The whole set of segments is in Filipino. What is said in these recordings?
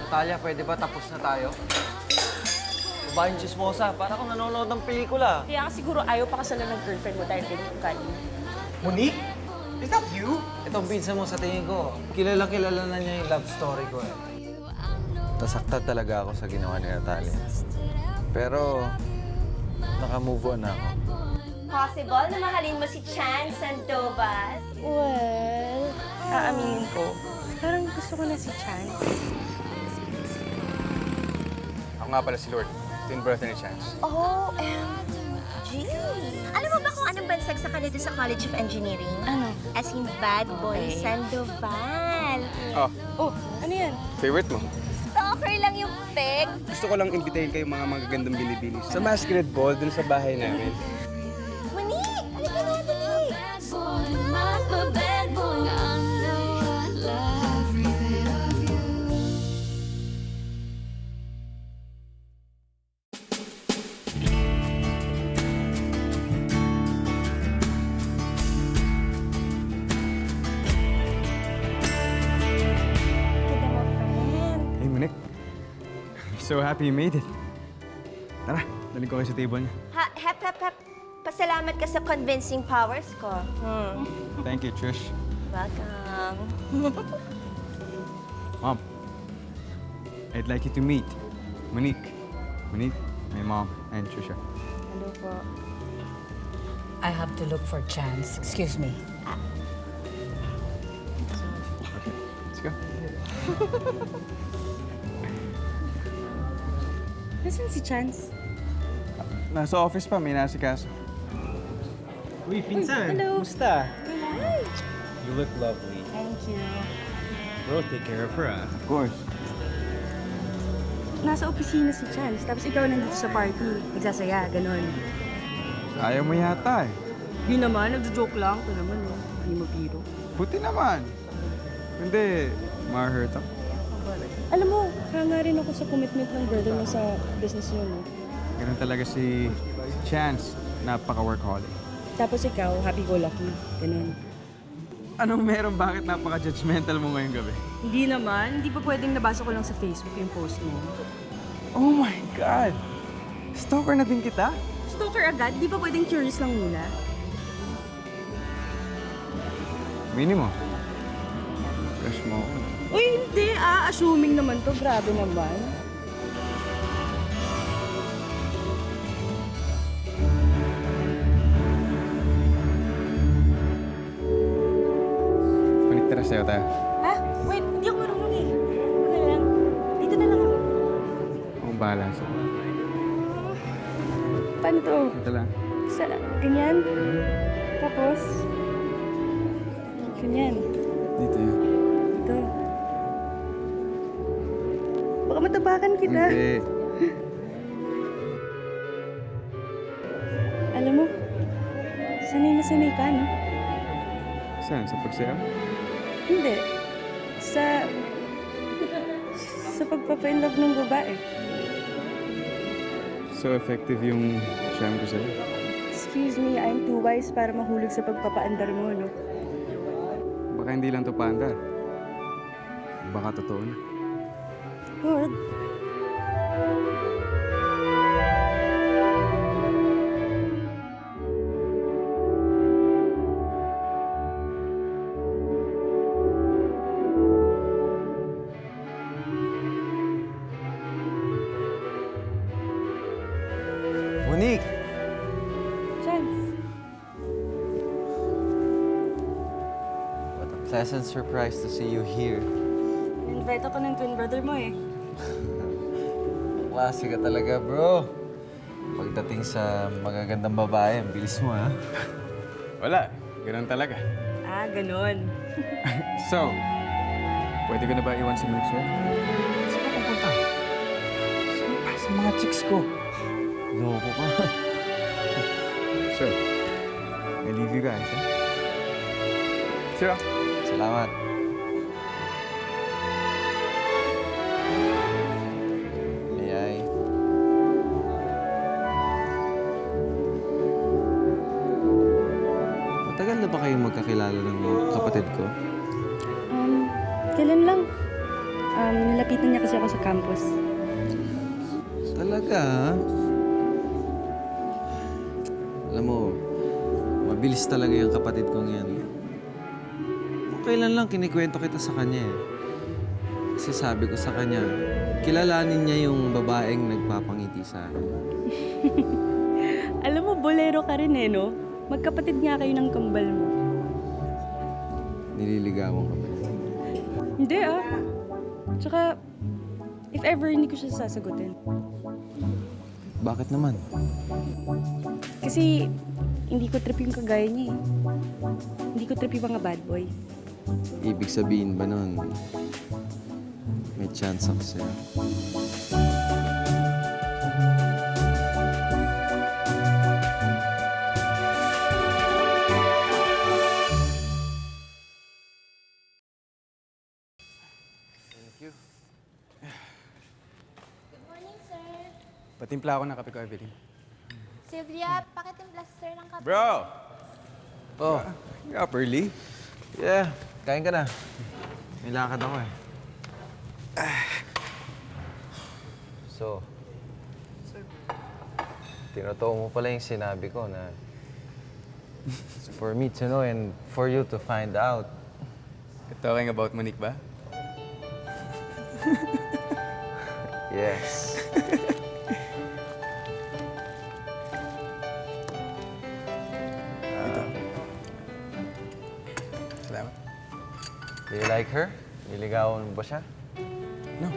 Natalia, pwede ba tapos na tayo? Baba yung chismosa, para akong nanonood ng pelikula. Kaya nga siguro ayaw pa kasalan ng girlfriend mo dahil ganyan ugali. Monique? Is that you? Itong pinsan mo sa tingin ko, kilala na niya yung love story ko eh. Nasaktan talaga ako sa ginawa ni Natalia. Pero, naka-move on na ako. Possible na mahalin mo si Chan Sandovas? Well, aaminin ko. Parang gusto ko na si Chance. Ako nga pala si Lord. Twin brother ni Chance. OMG! Alam mo ba kung anong bansag sa kanila sa College of Engineering? Ano? As in Bad Boy Okay. Sandoval. Oh, Oh, ano yan? favorite mo? Stalker lang yung peg. Gusto ko lang imbitahin kayo mga magagandang binibili sa masquerade ball dun sa bahay namin. Monique! Halika na, dali! Kita mo, friend. Hey, Monique. So happy you made it. Tara, daling ko kayo sa table niya. Hep, hep, hep. Pasalamat ka sa convincing powers ko. Thank you, Trish. Welcome. Mom, I'd like you to meet Monique. Monique, my mom, and Trisha. Hello po. I have to look for Chance. Excuse me. Okay, let's go. Nasaan si Chance? Nasa office pa, may nasikaso. Uy, pinsan! hello. Kumusta? You look lovely. Thank you. Bro, take care of her, ah. Of course. Nasa opisina si Chance, tapos ikaw nandito sa party. Nagsasaya, ganun. Ayaw mo yata eh. Di naman, nagjo-joke lang. Ito naman, oh. Hindi mabiro. Buti naman. Hindi, ma-hurt ako. Alam mo, hanga rin ako sa commitment ng brother mo sa business yun, no? Ganun talaga si Chance. Napaka-workaholic. Tapos ikaw, happy-go-lucky. Ganun. Anong meron? Bakit napaka-judgmental mo ngayong gabi? Hindi naman. Hindi pa pwedeng nabasa ko lang sa Facebook yung post mo. Oh my God! Stalker na din kita? Stalker agad? Di ba pwedeng curious lang muna? Minimo. Crush mo ako. Uy, hindi ah. Assuming naman to. Grabe naman. Balik tara sa'yo tayo. Ha? Wait, hindi ako marunong eh. Ano lang? Dito na lang ako. Ako bahala sa'yo. Paano to? Ito lang. Sa, ganyan? Tapos? Ganyan. Dito yun. Ito. Baka matabakan kita. Hindi. Alam mo, sanay na sanay ka, no? Saan? Sa pagsayaw? Hindi. Sa pagpapa-inlove ng babae. So effective yung siyam ko sa'yo. Excuse me, I'm too wise para mahulog sa pagpapaandar mo, no? Baka hindi lang to paandar. Baka totoo na. Lord. Monique! Chance. What a pleasant surprise to see you here. Invite ako ng twin brother mo eh. Klase ka talaga, bro. Pagdating sa magagandang babae, ang bilis mo, ha? Wala. Ganun talaga. Ah, ganun. So, pwede ko na ba iwan si Monique sa'yo? Saan ka pupunta? Saan pa? Sa mga chicks ko. Loko ka. So, I leave you guys, eh? Sure. Salamat. Ayay. Matagal na ba kayong magkakilala ng kapatid ko? Kailan lang? Nilapitan niya kasi ako sa campus. Talaga, ha? Alam mo, mabilis talaga yung kapatid kong yan. Kung kailan lang kinikwento kita sa kanya eh. Kasi sabi ko sa kanya, kilalanin niya yung babaeng nagpapangiti sa akin. Alam mo, bolero ka rin eh, no? Magkapatid nga kayo ng kambal mo. Nililigawan ka ba? Hindi ah. Tsaka, if ever hindi ko siya sasagutin. Bakit naman? Kasi, hindi ko trip yung kagaya niya eh. Hindi ko trip yung mga bad boy. Ibig sabihin ba nun, may chance ako sa'yo? Morning, sir. Patimpla ako ng kape ko, Evelyn. Sylvia, pakitimpla si sir ng kape. Bro! Oh, You're up early. yeah. Kain ka na. May lakad ako eh. So, tinotoo mo pala yung sinabi ko na it's for me to know and for you to find out. You're talking about Monique ba? Yes. Salamat. Do you like her? Niligawan mo ba siya? No.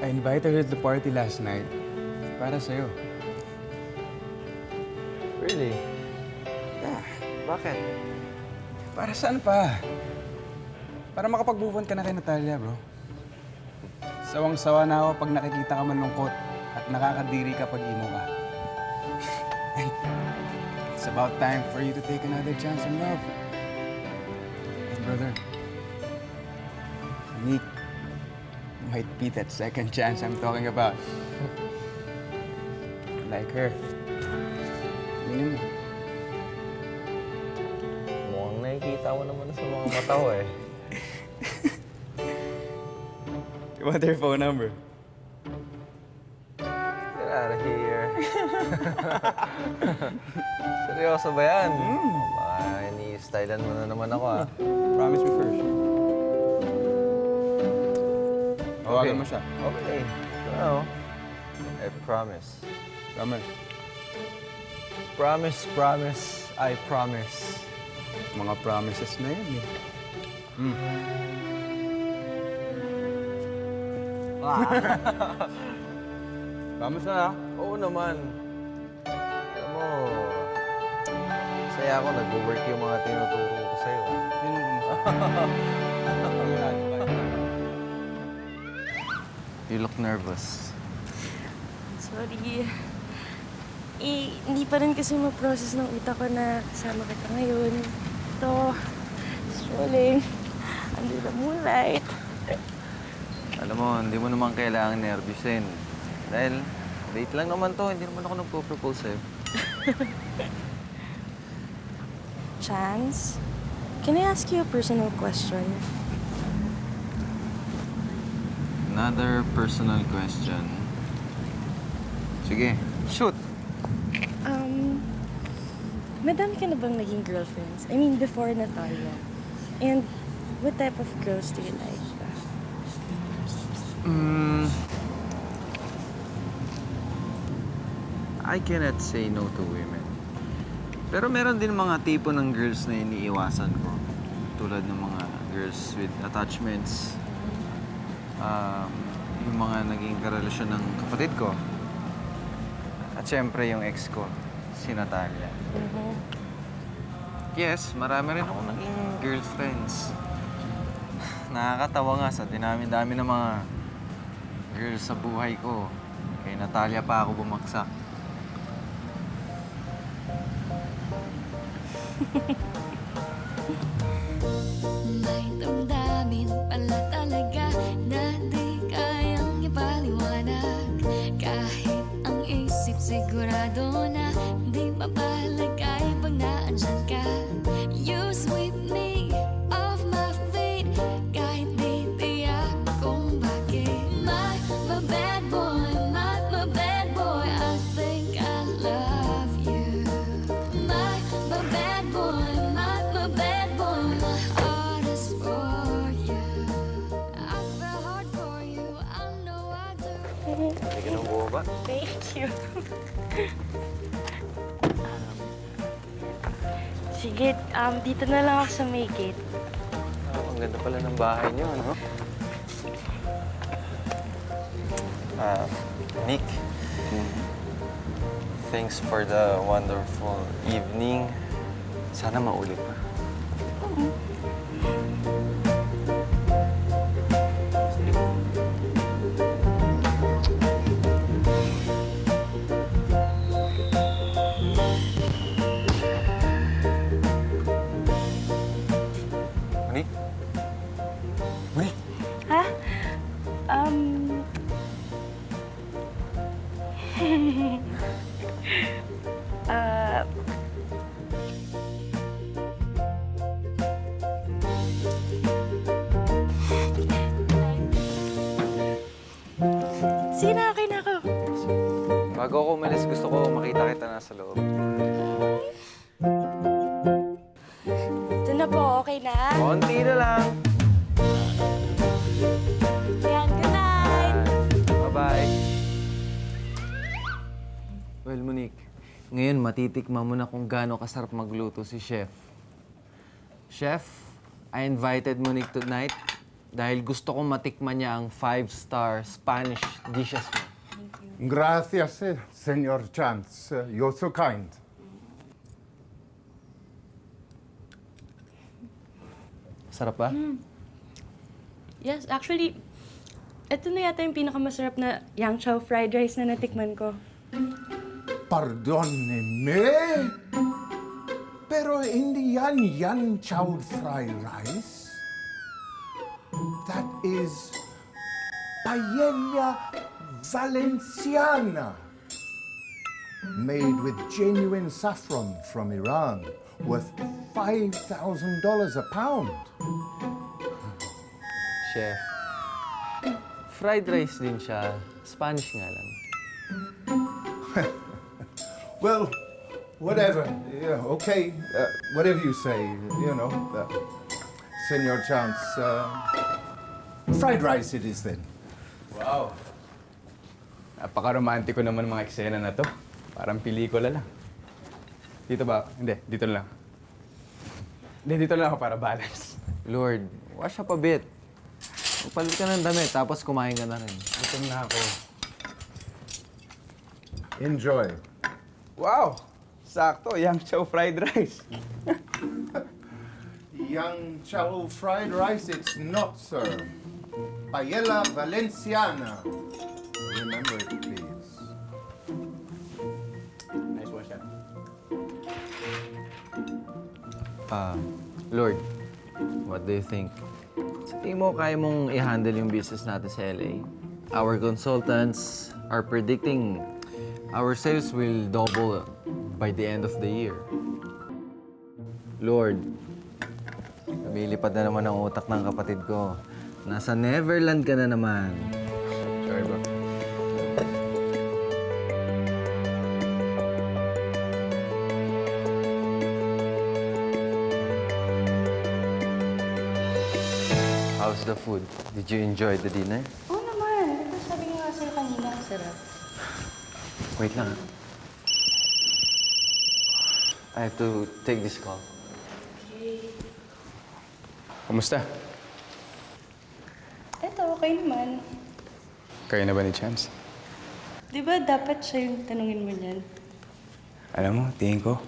I invited her to the party last night para sa'yo. Really? Yeah. Bakit? Para saan pa? Para makapag-move on ka na kay Natalia, bro. Sawang-sawa na ako pag nakikita ka malungkot at nakakadiri ka pag emo ka. And it's about time for you to take another chance in love. And brother, Monique might be that second chance I'm talking about. Like her. Yun yun. Mukhang nakikita mo naman sa mga mata ko eh. You want her phone number? Get out of here. Seryoso ba yan? Baka ini-stylean mo na naman ako ah. Promise me first. Tawagan mo siya. Okay. Ano? I promise. Promise. Promise, promise, I promise. Mga promises na yun eh. Promise na ah. Oo naman. Alam mo, saya ako nag-work yung mga tinuturo ko sa'yo. Sino mo You look nervous. Sorry. Hindi pa rin kasi ma-process ng utak ko na kasama kita ngayon. Ito, strolling under the moonlight. Alam mo, hindi mo naman kailangan nervyusin. Dahil, date lang naman to, hindi naman ako nagpo-propose sa'yo. Chance, can I ask you a personal question? Another personal question. Sige, shoot! Madami ka na bang naging girlfriends? I mean, before Natalia. And what type of girls do you like? I cannot say no to women. Pero meron din mga tipo ng girls na iniiwasan ko. Tulad ng mga girls with attachments. Yung mga naging karelasyon ng kapatid ko. At syempre yung ex ko, si Natalia. Yes, marami rin ako naging girlfriends. Nakakatawa nga sa dinami-dami ng mga girls sa buhay ko. Kay Natalia pa ako bumagsak. May damdamin pala talaga na di kayang ipaliwanag. Kahit ang isip sigurado na di mapalagay pag naandyan ka. You sweep me off my feet kahit di tiyak Hindi ka nang bumaba. Thank you. Sige, dito na lang ako sa may gate. Ang ganda pala ng bahay niyo, ano? Nick, thanks for the wonderful evening. Sana maulit pa. Nick? Nick? Ha? Ah, sige na, okay na ako. Bago ako umalis, gusto ko makita kita na sa loob. Ito na po, okay na? Konti na lang. Yan, good night! Bye-bye. Well, Monique, ngayon matitikman mo na kung gaano kasarap magluto si Chef. Chef, I invited Monique tonight dahil gusto kong matikman niya ang 5-star Spanish dishes mo. Gracias, Señor Chance. You're so kind. Sarap ba? Yes, actually, ito na yata yung pinakamasarap na yang chow fried rice na natikman ko. Pardoneme, pero hindi yan chow fried rice. That is paella valenciana, made with genuine saffron from Iran, worth $5,000 a pound. Chef, fried rice din siya. Spanish nga lang. Well, whatever. Yeah, okay. Whatever you say, you know. Senor Chance, fried rice it is then. Wow. Napaka-romantiko naman mga eksena na to. Parang pelikula lang. Dito ba? Hindi, dito na lang. Hindi, dito na lang ako para balance. Lord, wash up a bit. Magpalit ka ng damit, tapos kumain ka na rin. Gutom na ako. Enjoy. Wow! Sakto, yang chow fried rice. Young chow fried rice, it's not, sir. Paella Valenciana. Remember it, please. Nice one, chef. Lord, what do you think? Sa tingin mo, kaya mong i-handle yung business natin sa LA? Our consultants are predicting our sales will double by the end of the year. Lord, lumilipad na naman ang utak ng kapatid ko. Nasa Neverland ka na naman. Sorry, bro. How's the food? Did you enjoy the dinner? Oo naman. Ito sabi nga sa'yo kanina, sarap. Wait lang. I have to take this call. Kumusta? Ito, okay naman. Kayo na ba ni Chance? Di ba dapat siya yung tanungin mo niyan? Alam mo, tingin ko,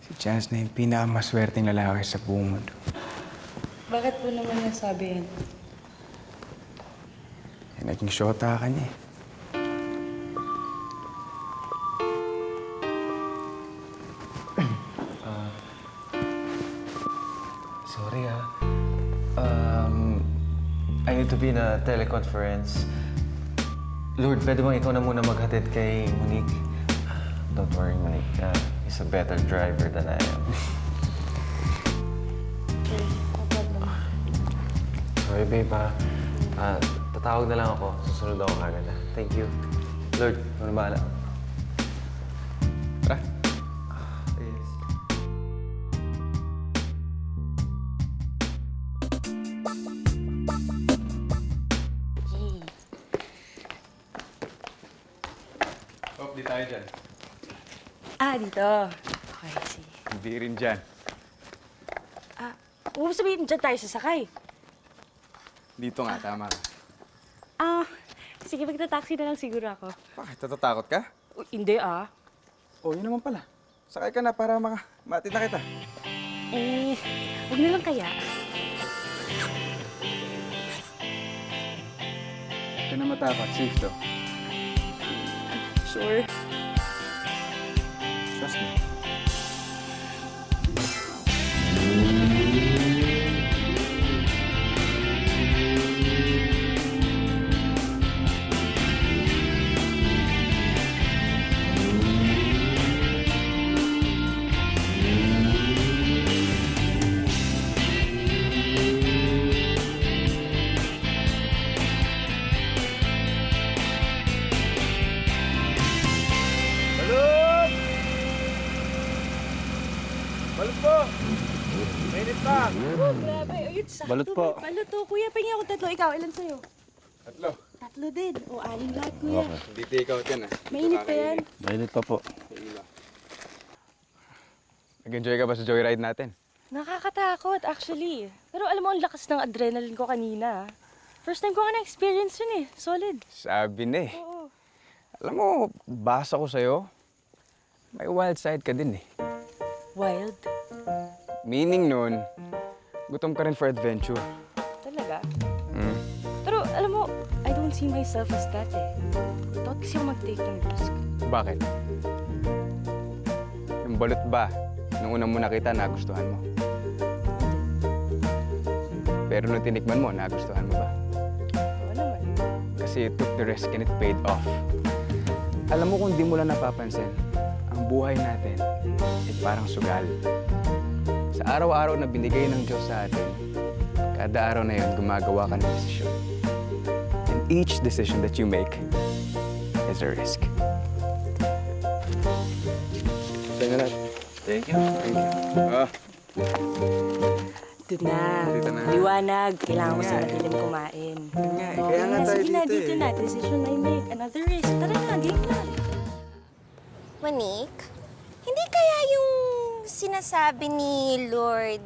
si Chance na yung pinakamaswerteng lalaki sa buong mundo. Bakit po naman nasabi yan? Eh, naging shota ka niya eh. Sorry I need to be in a teleconference. Lord, pwede bang ikaw na muna maghatid kay Monique? Don't worry, Monique. He's a better driver than I am. Okay, no problem. Sorry, babe, tatawag na lang ako. Susunod ako kagad, ha? Thank you. Lord, ano bahala? Tara. Yes. Hindi tayo dyan. Ah, dito. Okay, sige. Hindi rin dyan. Huwag mo sabihin dyan tayo sasakay. Dito nga, tama ka. Sige, magta-taxi na lang siguro ako. Bakit? Natatakot ka? Uy, hindi Oh, yun naman pala. Sakay ka na para matid na kita. Huwag na lang kaya. Huwag ka na matakot. Safe to. Sure. Trust me. Grabe. Ayun, sakto. Balot po. Balot to. Kuya, pahingi ako 3. Ikaw, ilan sa'yo? 3. 3 din. O, 6 lahat, kuya. Hindi take out yan, Mainit pa yan. Mainit pa po. Nag-enjoy ka ba sa joyride natin? Nakakatakot, actually. Pero alam mo, ang lakas ng adrenaline ko kanina. First time ko nga na-experience yun eh. Solid. Sabi na eh. Oo. Alam mo, basa ko sa'yo, may wild side ka din eh. Wild? Meaning nun, gutom ka rin for adventure. Talaga? Mm. Pero alam mo, I don't see myself as that eh. Takot kasi ako mag-take ng risk. Bakit? Yung balot ba, nung una mo nakita, nagustuhan mo? Pero nung tinikman mo, nagustuhan mo ba? Oo naman. Kasi you took the risk and it paid off. Alam mo kung di mo lang napapansin, ang buhay natin ay parang sugal. Sa araw-araw na binigay ng Diyos sa atin, kada araw na yun, gumagawa ka ng desisyon. And each decision that you make is a risk. Sa'yo na. Thank you. Thank you. Dito na. Dito na. Liwanag. Kailangan mo Nga sa eh. madilim kumain. Nga eh. Okay Kaya nga na, tayo sige na, dito dito eh. na. Decision I make. Another risk. Tara na, game na. Monique, hindi kaya yung sinasabi ni Lord,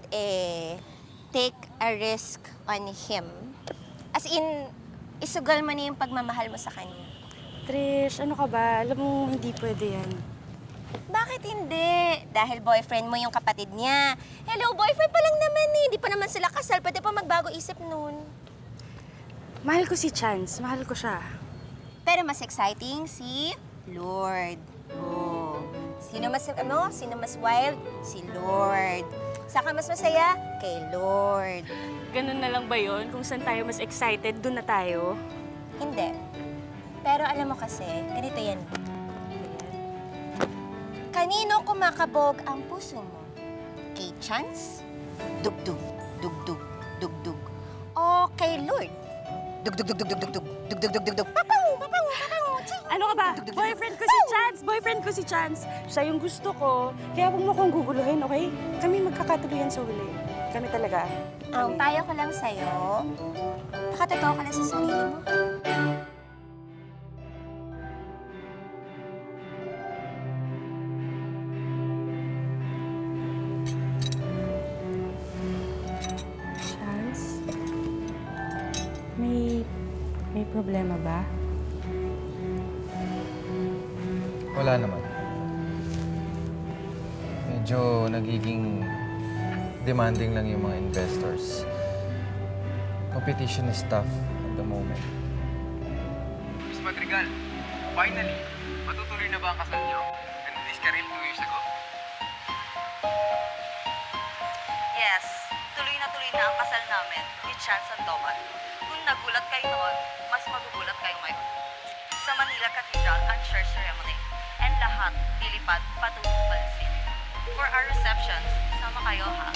take a risk on Him? As in, isugal mo na yung pagmamahal mo sa Kanya. Trish, ano ka ba? Alam mo, hindi pwede yan. Bakit hindi? Dahil boyfriend mo yung kapatid niya. Hello, boyfriend pa lang naman eh. Hindi pa naman sila kasal. Pwede pa magbago isip nun. Mahal ko si Chance. Mahal ko siya. Pero mas exciting si Lord. Oh. Sino mas wild? Si Lord. Saka mas masaya? Kay Lord. Ganun na lang ba yun? Kung saan tayo mas excited, dun na tayo. Hindi. Pero alam mo kasi, ganito yan. Kanino kumakabog ang puso mo? Kay Chance? Dugdug, dugdug, dugdug. O kay Lord? Dugdug, dugdug, dugdug, dugdug, dugdug, dugdug. Papaw, papaw, papaw. Ano ka ba? Boyfriend ko si Chance! Boyfriend ko si Chance! Siya yung gusto ko. Kaya huwag mo kong guguluhin, okay? Kami magkakatuluyan sa huli. Kami talaga. Ang payo ko lang sa'yo, nakatotoo ka lang sa sarili mo. Chance? May problema ba? Wala naman. Medyo nagiging demanding lang yung mga investors. Competition is tough at the moment. Miss Madrigal, finally, matutuloy na ba ang kasal niyo? And this ka rin 2 years ago? Yes, tuloy na ang kasal namin ni Chance Sandoval. Kung nagulat kayo noon, mas magugulat kayo ngayon. Sa Manila Cathedral ang church ceremony and lahat lilipad patungong Balsin. For our receptions, sama kayo ha.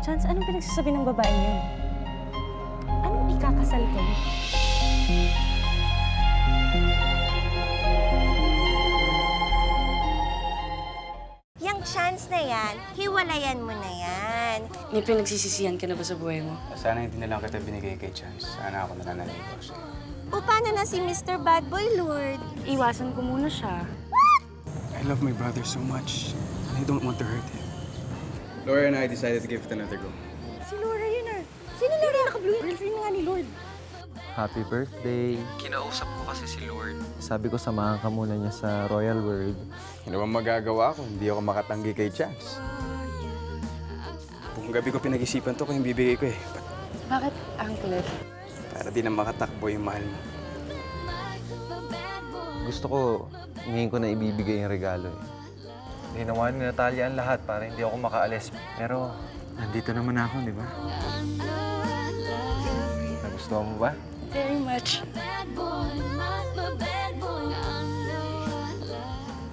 Chance, anong pinagsasabi ng babaeng yun? Anong ikakasal kayo? Yang Chance na yan, hiwalayan mo na yan. May pinagsisisihan ka na ba sa buhay mo? Sana hindi na lang kita binigay kay Chance. Sana ako nananaligaw sa'yo. O paano na si Mr. Bad Boy, Lord? Iwasan ko muna siya. I love my brother so much, and I don't want to hurt him. Laura and I decided to give it another go. Si Laura yun ah. Sino Laura naka-blue? Girlfriend nga ni Lord. Happy birthday. Kinausap ko kasi si Lord. Sabi ko samahan ka muna niya sa Royal World. Ano bang magagawa ko? Hindi ako makatanggi kay Chance. Buong gabi ko pinag-isipan to kung yung bibigay ko eh. Bakit angklet? Para di na makatakbo yung mahal mo. Gusto ko, ngayon ko na ibibigay yung regalo eh. Ginawa ni Natalia ang lahat para hindi ako makaalis. Pero, nandito naman ako, di ba? Nagustuhan mo ba? Very much.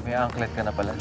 May anklet ka na pala.